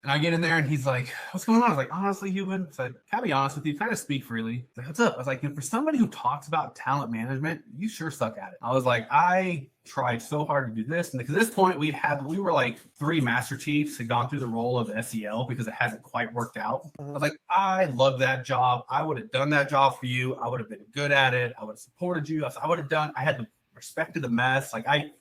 And I get in there and he's like, what's going on? I was like, honestly, Human, I can I be honest with you? Kind of speak freely. He's like, what's up? I was like, for somebody who talks about talent management, you sure suck at it. I was like, I tried so hard to do this. And at this point, we were like 3 Master Chiefs had gone through the role of SEL because it hasn't quite worked out. I was like, I love that job. I would have done that job for you. I would have been good at it. I would have supported you. I had the respected the mess.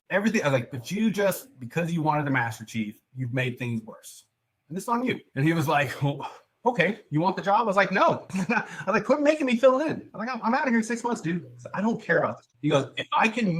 Everything. I was like, but you just, because you wanted the Master Chief, you've made things worse. And it's on you. And he was like, well, okay, you want the job? I was like, no. I was like, quit making me fill it in. I was like, I'm out of here in 6 months, dude. I don't care about this. He goes, if I can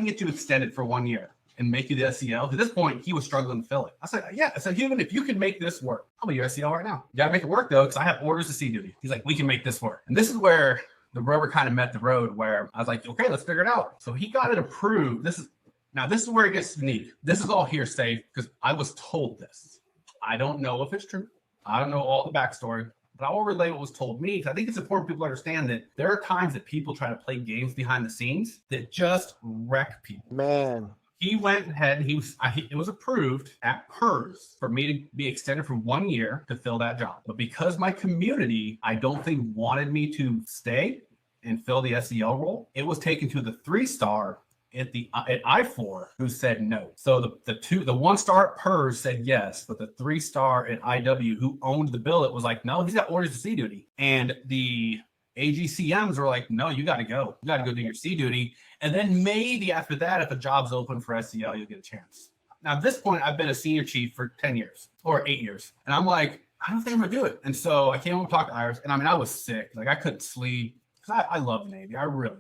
get you extended for 1 year and make you the SEL, to this point, he was struggling to fill it. I said, yeah. I said, Human, if you can make this work, I'll be your SEL right now. You gotta make it work though, because I have orders to see duty. He's like, we can make this work. And this is where the rubber kind of met the road, where I was like, okay, let's figure it out. So he got it approved. This is where it gets neat. This is all hearsay because I was told this. I don't know if it's true. I don't know all the backstory, but I will relay what was told me because I think it's important people understand that there are times that people try to play games behind the scenes that just wreck people. Man. He went ahead. It was approved at PERS for me to be extended for 1 year to fill that job. But because my community, I don't think wanted me to stay and fill the SEL role, it was taken to the 3-star at I4 who said no. So the 1-star at PERS said yes, but the 3-star at IW who owned the billet was like, no, he's got orders to sea duty. And the AGCMs were like, no, you got to go. You got to go do your sea duty. And then maybe after that, if a job's open for SEL, you'll get a chance. Now, at this point, I've been a senior chief for 10 years or 8 years. And I'm like, I don't think I'm going to do it. And so I came home and talked to Iris. And I was sick. Like, I couldn't sleep. Because I love the Navy.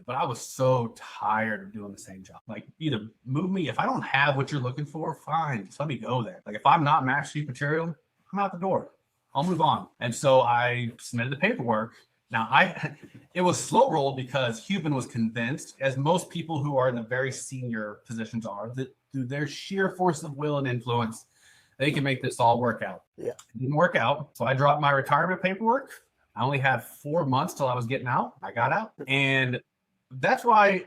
But I was so tired of doing the same job. Like, either move me. If I don't have what you're looking for, fine. Just let me go there. Like, if I'm not Master Chief material, I'm out the door. I'll move on. And so I submitted the paperwork. Now, it was slow roll because Human was convinced, as most people who are in the very senior positions are, that through their sheer force of will and influence, they can make this all work out. Yeah. It didn't work out. So I dropped my retirement paperwork. I only had 4 months till I was getting out. I got out. And that's why,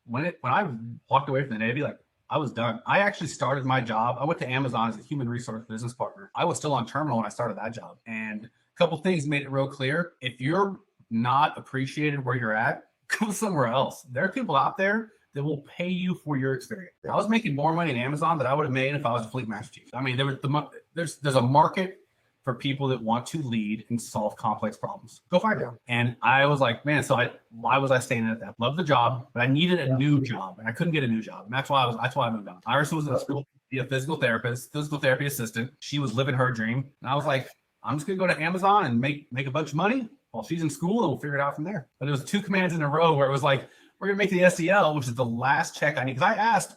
when I walked away from the Navy, like, I was done. I actually started my job. I went to Amazon as a human resource business partner. I was still on terminal when I started that job. And a couple things made it real clear. If you're not appreciated where you're at, go somewhere else. There are people out there that will pay you for your experience. I was making more money in Amazon than I would have made if I was a fleet master chief. I mean, there's a market for people that want to lead and solve complex problems. Go find it. And I was like, man, why was I staying at that? Love the job, but I needed a new job and I couldn't get a new job. And that's why I moved on. Iris was in school to be a physical therapy assistant. She was living her dream. And I was like, I'm just gonna go to Amazon and make a bunch of money while she's in school and we'll figure it out from there. But it was 2 commands in a row where it was like, we're gonna make the SEL, which is the last check I need. Because I asked,